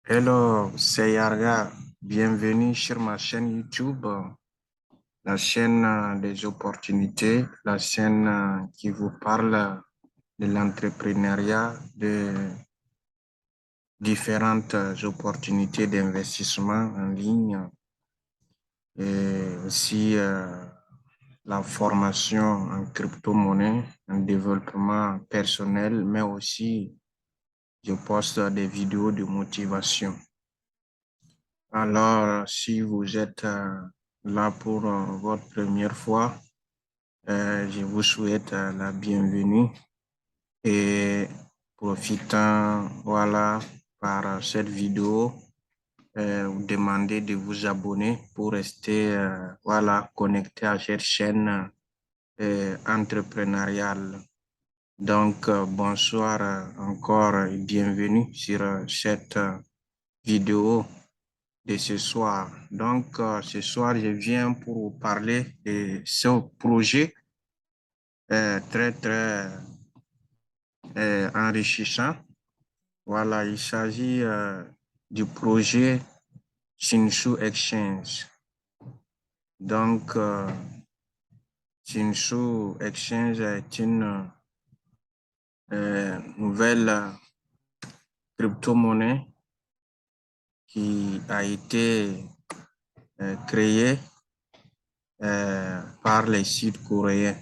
Hello, c'est Yarga. Bienvenue sur ma chaîne YouTube, la chaîne des opportunités, la chaîne qui vous parle de l'entrepreneuriat, de différentes opportunités d'investissement en ligne et aussi la formation en crypto-monnaie, en développement personnel, mais aussi je poste des vidéos de motivation. Alors, si vous êtes là pour votre première fois, je vous souhaite la bienvenue et profitant, voilà, par cette vidéo, vous demandez de vous abonner pour rester, voilà, connecté à cette chaîne entrepreneuriale. Donc, bonsoir encore et bienvenue sur cette vidéo de ce soir. Donc, ce soir, je viens pour vous parler de ce projet très enrichissant. Voilà, il s'agit du projet Shinshu Exchange. Donc, Shinshu Exchange est une nouvelle crypto-monnaie qui a été créée par les Sud-Coréens.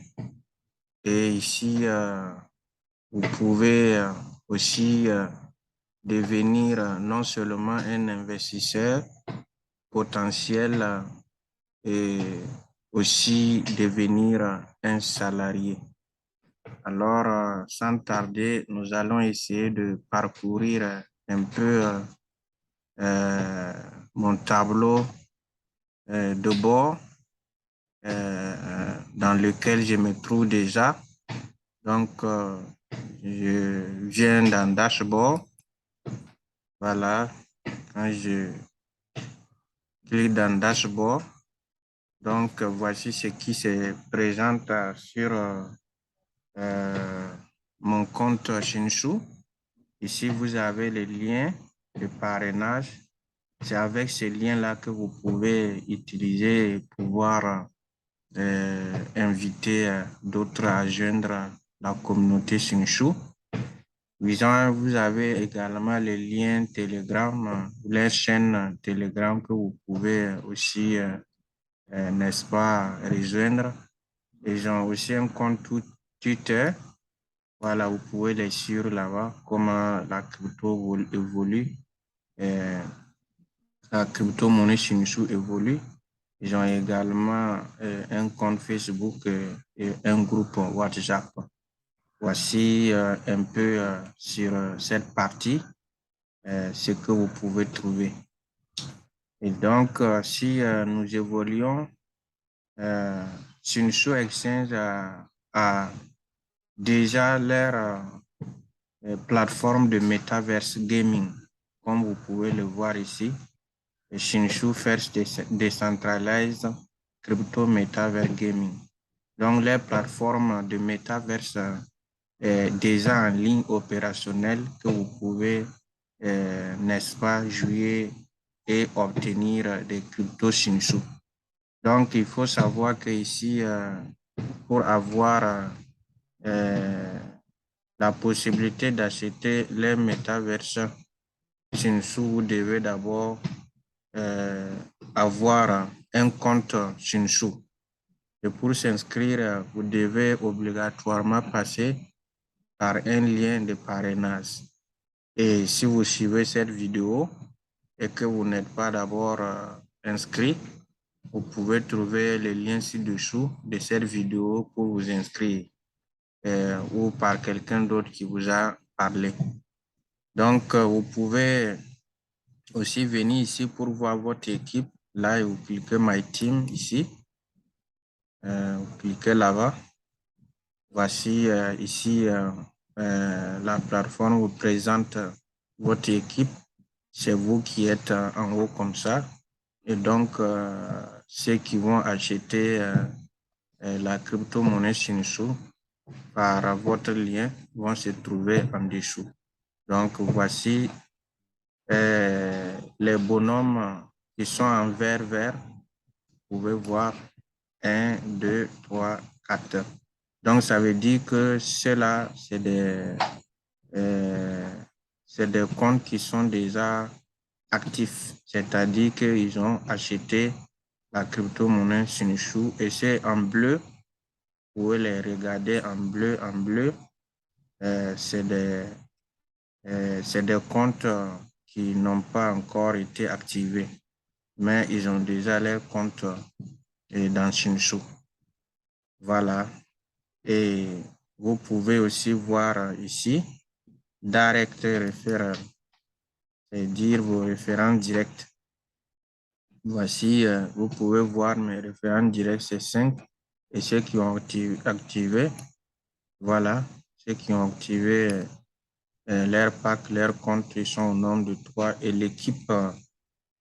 Et ici, vous pouvez aussi devenir non seulement un investisseur potentiel et aussi devenir un salarié. Alors, sans tarder, nous allons essayer de parcourir un peu mon tableau de bord dans lequel je me trouve déjà. Donc, je viens dans Dashboard. Voilà, quand je clique dans Dashboard, donc voici ce qui se présente sur mon compte Shinshu. Ici, vous avez les liens de parrainage. C'est avec ces liens-là que vous pouvez utiliser et pouvoir inviter d'autres à joindre la communauté Shinshu. Vous avez également les liens Telegram, les chaînes Telegram que vous pouvez aussi, n'est-ce pas, rejoindre. Ils ont aussi un compte Twitter. Voilà, vous pouvez les suivre là-bas, comment la crypto évolue, la crypto-monnaie Shinshu évolue. Ils ont également un compte Facebook et un groupe WhatsApp. Voici un peu sur cette partie ce que vous pouvez trouver. Et donc, si nous évoluons, Shinshu Exchange a déjà leur plateforme de metaverse gaming, comme vous pouvez le voir ici. Shinshu First Decentralized Crypto Metaverse Gaming. Donc, les plateformes de metaverse déjà en ligne opérationnelle que vous pouvez, n'est-ce pas, jouer et obtenir des cryptos Shinshu. Donc, il faut savoir que ici, pour avoir la possibilité d'acheter les métaverses Shinshu, vous devez d'abord avoir un compte Shinshu. Et pour s'inscrire, vous devez obligatoirement passer par un lien de parrainage. Et si vous suivez cette vidéo et que vous n'êtes pas d'abord inscrit, vous pouvez trouver le lien ci-dessous de cette vidéo pour vous inscrire ou par quelqu'un d'autre qui vous a parlé. Donc, vous pouvez aussi venir ici pour voir votre équipe. Là, vous cliquez My Team ici. Vous cliquez là-bas. Voici ici la plateforme vous présente votre équipe. C'est vous qui êtes en haut comme ça. Et donc, ceux qui vont acheter la crypto-monnaie Shinshu par votre lien vont se trouver en dessous. Donc, voici Les bonhommes qui sont en vert vert, vous pouvez voir 1, 2, 3, 4. Donc, ça veut dire que ceux-là, c'est des comptes qui sont déjà actifs, c'est-à-dire qu'ils ont acheté la crypto-monnaie Shinshu et c'est en bleu, vous pouvez les regarder en bleu, en bleu. C'est des comptes qui n'ont pas encore été activés, mais ils ont déjà leur compte dans Shinshu. Voilà. Et vous pouvez aussi voir ici, direct referral, c'est-à-dire vos référents directs. Voici, vous pouvez voir mes référents directs, c'est 5. Et ceux qui ont activé, voilà, ceux qui ont activé leur pack, leur compte, ils sont au nombre de 3. Et l'équipe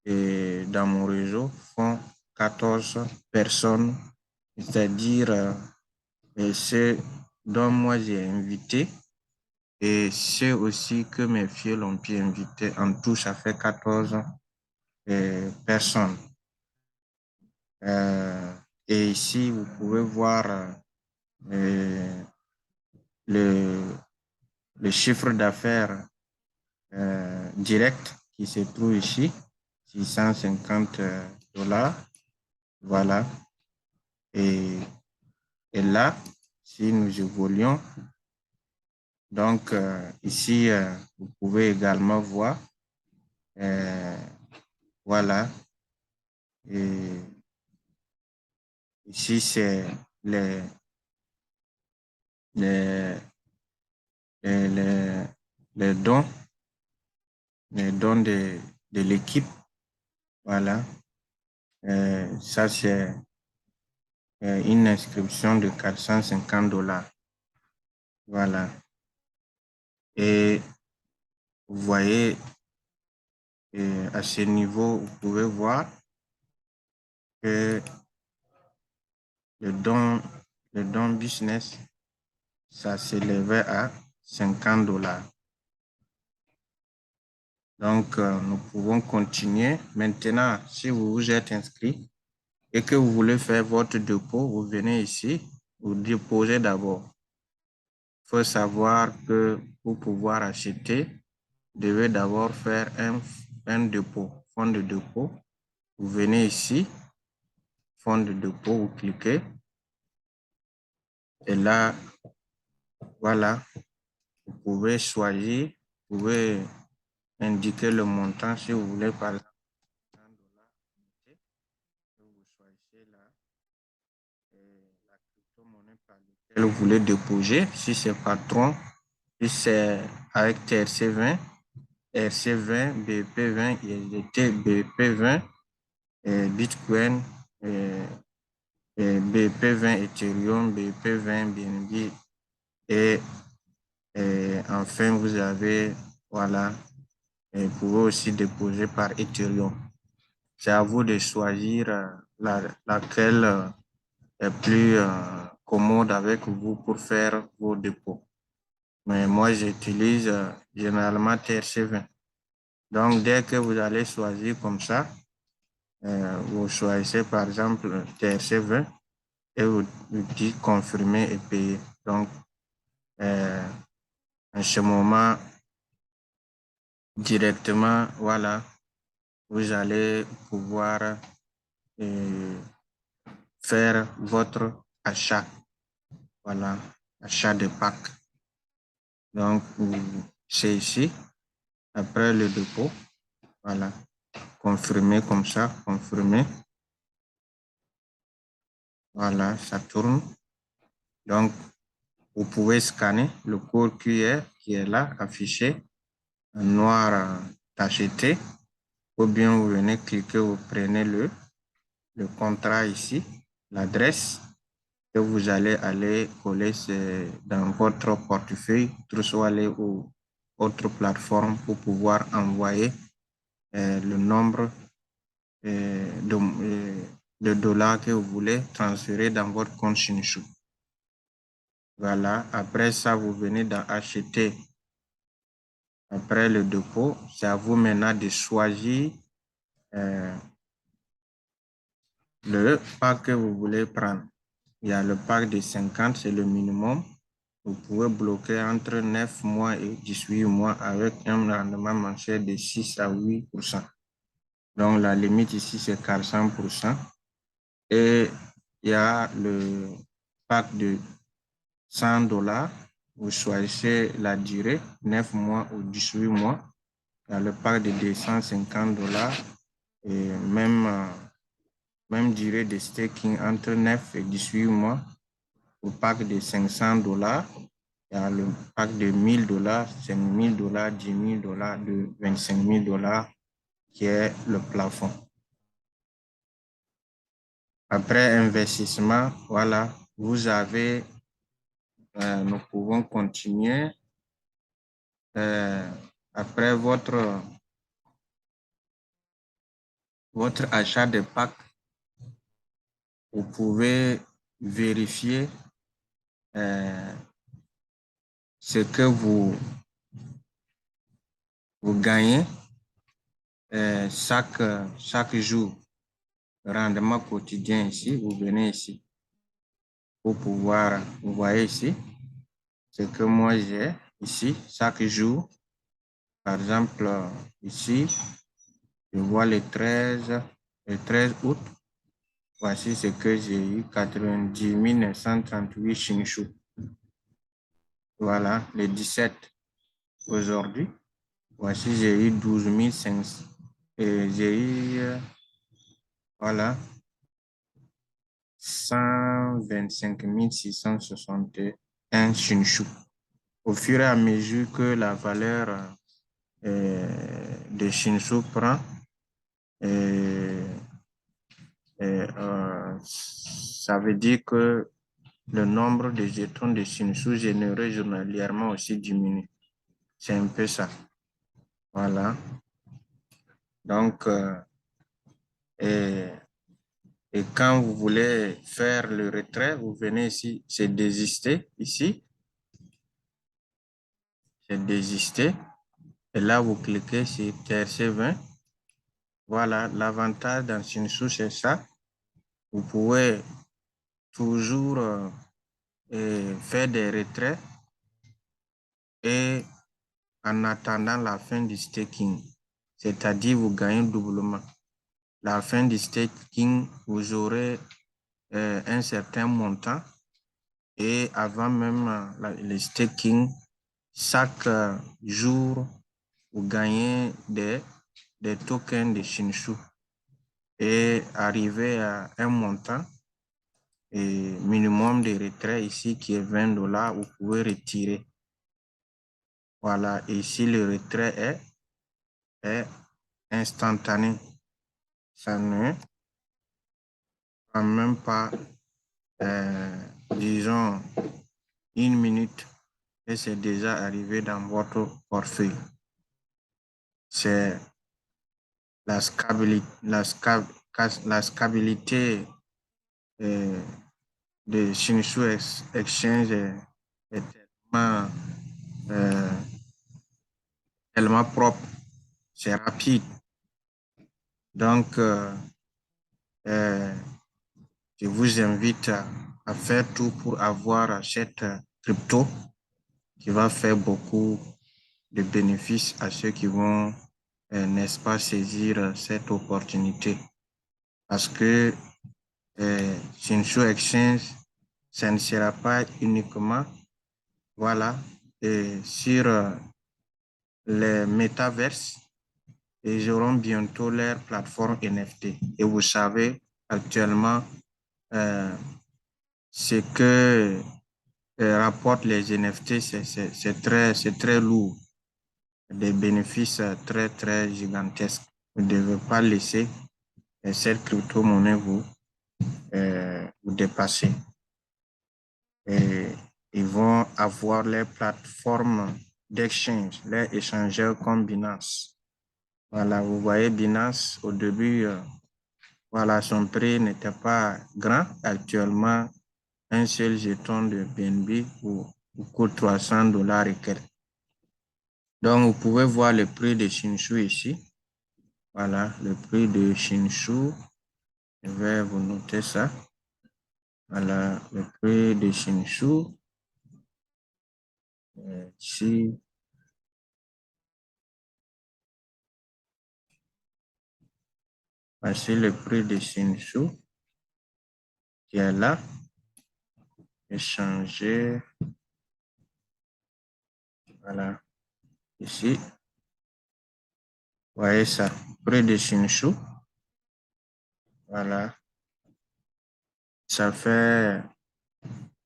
dans mon réseau font 14 personnes, c'est-à-dire ceux dont moi j'ai invité et ceux aussi que mes filles ont pu inviter. En tout, ça fait 14 personnes. Et ici, vous pouvez voir le, le chiffre d'affaires direct qui se trouve ici, 650 dollars. Voilà. Et, et là, si nous évoluons, donc ici, vous pouvez également voir, voilà. Et ici, c'est les, les, les, les dons, de l'équipe. Voilà. Ça, c'est une inscription de 450 dollars. Voilà. Et vous voyez, à ce niveau, vous pouvez voir que le don business, ça s'élevait à 50 dollars. Donc, nous pouvons continuer. Maintenant, si vous vous êtes inscrit et que vous voulez faire votre dépôt, vous venez ici, vous déposez d'abord. Il faut savoir que pour pouvoir acheter, vous devez d'abord faire un dépôt, fonds de dépôt. Vous venez ici, fonds de dépôt, vous cliquez. Et là, voilà, vous pouvez choisir, vous pouvez indiquer le montant si vous voulez, par exemple, 100 dollars. Vous choisissez là, la crypto-monnaie par laquelle vous voulez déposer, si c'est Patron, si c'est avec TRC20, RC20, BP20, ISDT, BP20, Bitcoin, BP20, Ethereum, BP20, BNB et enfin vous avez, voilà, vous pouvez aussi déposer par Ethereum. C'est à vous de choisir laquelle est plus commode avec vous pour faire vos dépôts. Mais moi, j'utilise généralement TRC20. Donc, dès que vous allez choisir comme ça, vous choisissez par exemple TRC20 et vous dites confirmer et payer. Donc, en ce moment, directement, voilà, vous allez pouvoir faire votre achat. Voilà, achat de pack. Donc, c'est ici, après le dépôt, voilà, confirmer comme ça, confirmer. Voilà, ça tourne. Donc, vous pouvez scanner le code QR qui est là, affiché, en noir tacheté, ou bien vous venez cliquer, vous prenez le contrat ici, l'adresse, que vous allez aller coller dans votre portefeuille, soit aller aux autres plateformes pour pouvoir envoyer le nombre de dollars que vous voulez transférer dans votre compte Shinshu. Voilà, après ça, vous venez dans acheter Après le dépôt, c'est à vous maintenant de choisir le pack que vous voulez prendre. Il y a le pack de 50, c'est le minimum. Vous pouvez bloquer entre 9 mois et 18 mois avec un rendement mensuel de 6 à 8%. Donc, la limite ici, c'est 400%. Et il y a le pack de 100 $. Vous choisissez la durée, 9 mois ou 18 mois. Il y a le pack de 250 $ et même durée de staking entre 9 et 18 mois. Au pack de 500 $, il y a le pack de 1000 $, 5000 $, 10 000 $, de 25 000 $ qui est le plafond. Après investissement, voilà, vous avez, nous pouvons continuer. Après votre achat de pack, vous pouvez vérifier ce que vous gagnez chaque jour. Rendement quotidien ici, vous venez ici pour pouvoir, vous voyez ici, ce que moi j'ai ici chaque jour. Par exemple, ici, je vois le 13 août. Voici ce que j'ai eu, 90 938 Shinshu. Voilà, le 17 aujourd'hui. Voici, j'ai eu 12 500. Et j'ai eu, voilà, 125 661 Shinshu. Au fur et à mesure que la valeur de Shinshu prend, ça veut dire que le nombre de jetons de Shinshu générés journalièrement aussi diminue. C'est un peu ça. Voilà. Donc, et quand vous voulez faire le retrait, vous venez ici, c'est désister ici. C'est désister. Et là, vous cliquez sur TRC20. Voilà, l'avantage dans Shinshu, c'est ça. Vous pouvez toujours faire des retraits et en attendant la fin du staking, c'est-à-dire vous gagnez doublement. La fin du staking, vous aurez un certain montant et avant même le staking, chaque jour, vous gagnez des tokens de Shinshu et arrivé à un montant et minimum de retrait ici qui est 20 $, vous pouvez retirer. Voilà, et ici le retrait est instantané. Ça ne prend même pas, disons, une minute et c'est déjà arrivé dans votre portefeuille. C'est la stabilité de Shinshu Exchange est tellement propre, c'est rapide. Donc, je vous invite à faire tout pour avoir cette crypto qui va faire beaucoup de bénéfices à ceux qui vont, n'est-ce pas, saisir cette opportunité. Parce que Shinshu Exchange, ça ne sera pas uniquement, voilà, sur les métaverses, ils auront bientôt leur plateforme NFT. Et vous savez, actuellement, ce que rapportent les NFT, c'est très lourd. Des bénéfices très, très gigantesques. Vous ne devez pas laisser cette crypto-monnaie vous dépasser. Et ils vont avoir les plateformes d'exchange, les échangeurs comme Binance. Voilà, vous voyez Binance, au début, voilà, son prix n'était pas grand. Actuellement, un seul jeton de BNB coûte 300 $ et quelques. Donc, vous pouvez voir le prix de Shinshu ici. Voilà, le prix de Shinshu. Je vais vous noter ça. Voilà, le prix de Shinshu. Ici, voici le prix de Shinshu qui est là. Échanger. Voilà, ici. Vous voyez ça, prix de Shinshu. Voilà, ça fait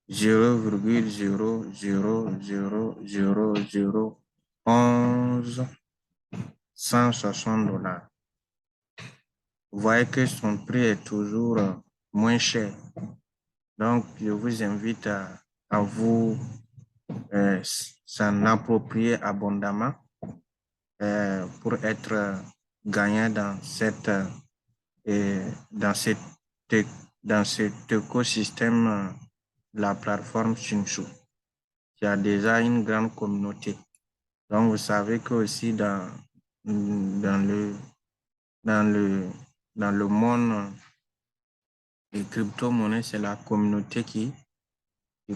0,000001160 $. Vous voyez que son prix est toujours moins cher. Donc, je vous invite à vous s'en approprier abondamment pour être gagnant dans cette, dans cet écosystème de la plateforme Shinshu, qui a déjà une grande communauté. Donc, vous savez que aussi dans le, dans le, dans le monde des crypto-monnaies, c'est la communauté qui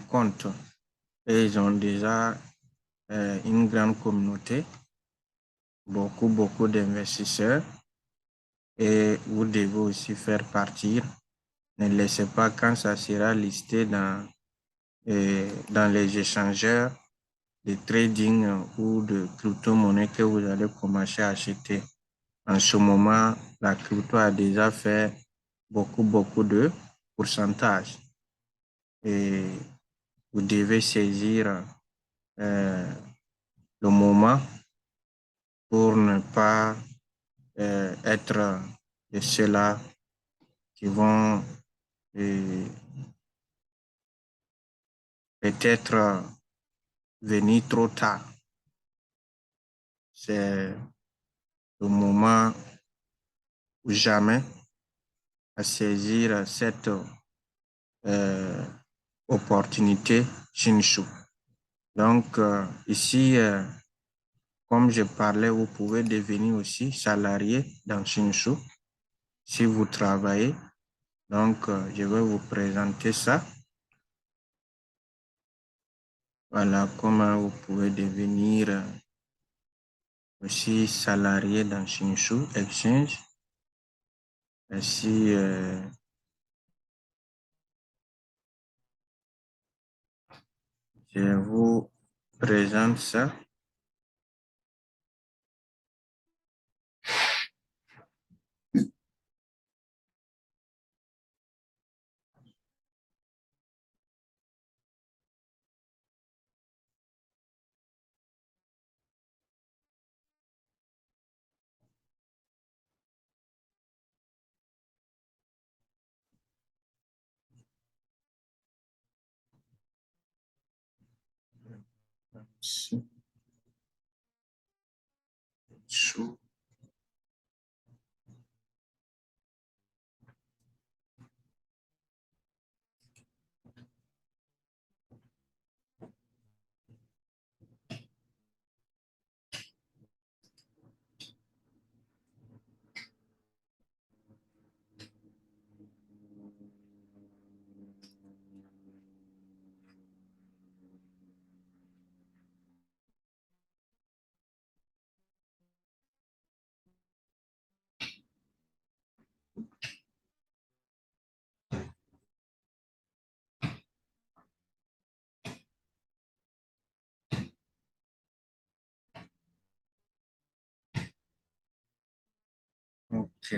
compte. Et ils ont déjà une grande communauté, beaucoup d'investisseurs. Et vous devez aussi faire partir. Ne laissez pas quand ça sera listé dans les échangeurs de trading ou de crypto-monnaie que vous allez commencer à acheter. En ce moment, la crypto a déjà fait beaucoup de pourcentage. Et vous devez saisir le moment pour ne pas être de ceux-là qui vont peut-être venir trop tard. C'est le moment ou jamais à saisir cette opportunité Shinshu. Donc, ici, comme je parlais, vous pouvez devenir aussi salarié dans Shinshu si vous travaillez. Donc, je vais vous présenter ça. Voilà comment vous pouvez devenir aussi salarié dans Shinshu Exchange. Ici, je vous présente ça. Shinshu. OK.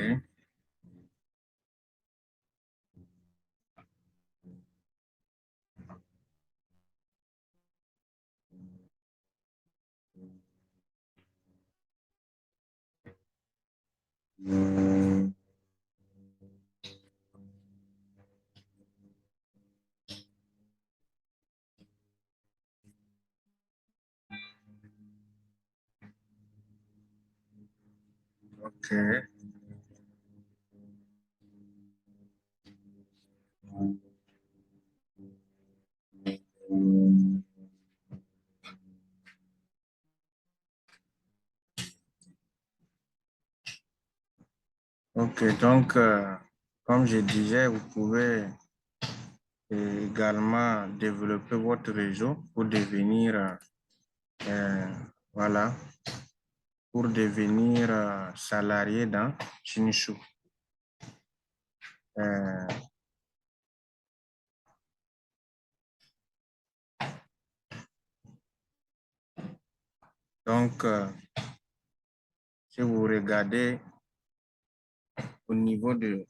OK. Ok, donc, comme je disais, vous pouvez également développer votre réseau pour devenir, euh, voilà, pour devenir salarié dans Chinchou. Euh, donc, si vous regardez au niveau de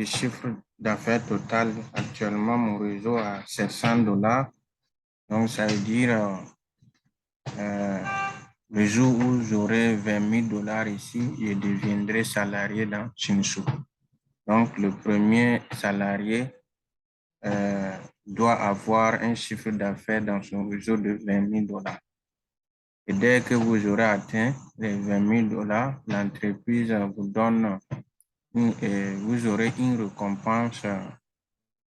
chiffre d'affaires total, actuellement, mon réseau a 700 $. Donc, ça veut dire euh, le jour où j'aurai 20 000 $ ici, je deviendrai salarié dans Chinchou. Donc, le premier salarié doit avoir un chiffre d'affaires dans son réseau de 20 000 $. Et dès que vous aurez atteint les 20 000 $, l'entreprise vous donne, vous aurez une récompense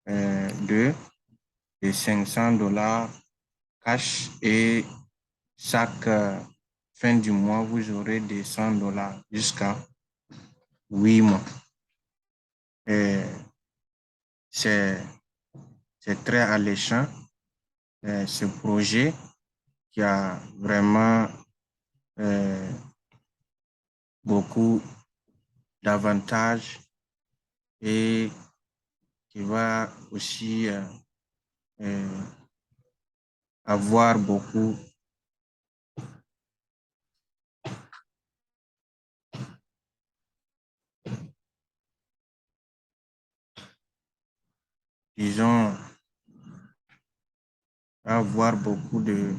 de 500 $ cash et chaque fin du mois, vous aurez des 100 $ jusqu'à 8 mois. Et c'est très alléchant, ce projet qui a vraiment beaucoup d'avantages et qui va aussi euh, avoir beaucoup disons, avoir beaucoup de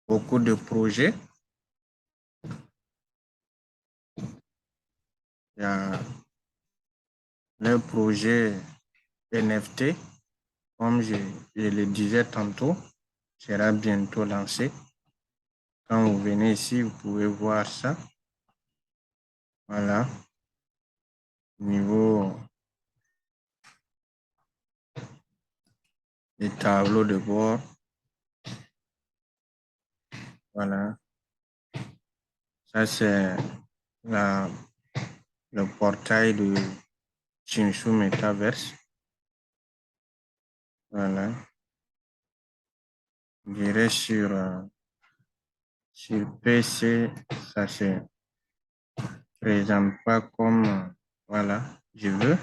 beaucoup de projets. Il y a le projet NFT, comme je le disais tantôt, sera bientôt lancé. Quand vous venez ici, vous pouvez voir ça. Voilà. Niveau des tableaux de bord. Voilà. Ça, c'est le portail de Chinchou Metaverse. Voilà. Je dirais sur PC, ça se présente pas comme, voilà, je veux.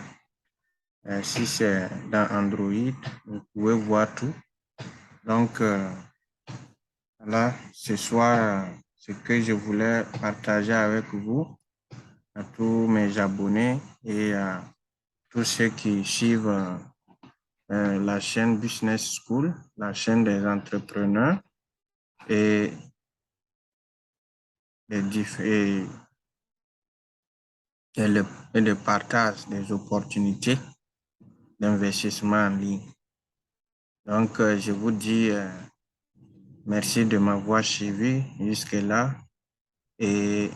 Si c'est dans Android, vous pouvez voir tout. Donc, voilà, ce soir, ce que je voulais partager avec vous, à tous mes abonnés et à tous ceux qui suivent la chaîne Business School, la chaîne des entrepreneurs et, et, et le partage des opportunités d'investissement en ligne. Donc, je vous dis merci de m'avoir suivi jusque-là et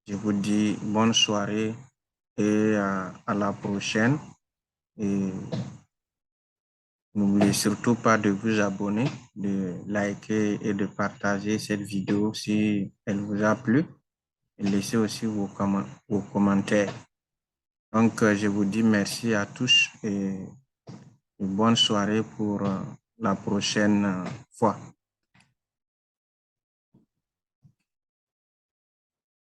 je vous dis bonne soirée et à la prochaine. Et n'oubliez surtout pas de vous abonner, de liker et de partager cette vidéo si elle vous a plu. Et laissez aussi vos commentaires. Donc, je vous dis merci à tous et bonne soirée pour la prochaine fois.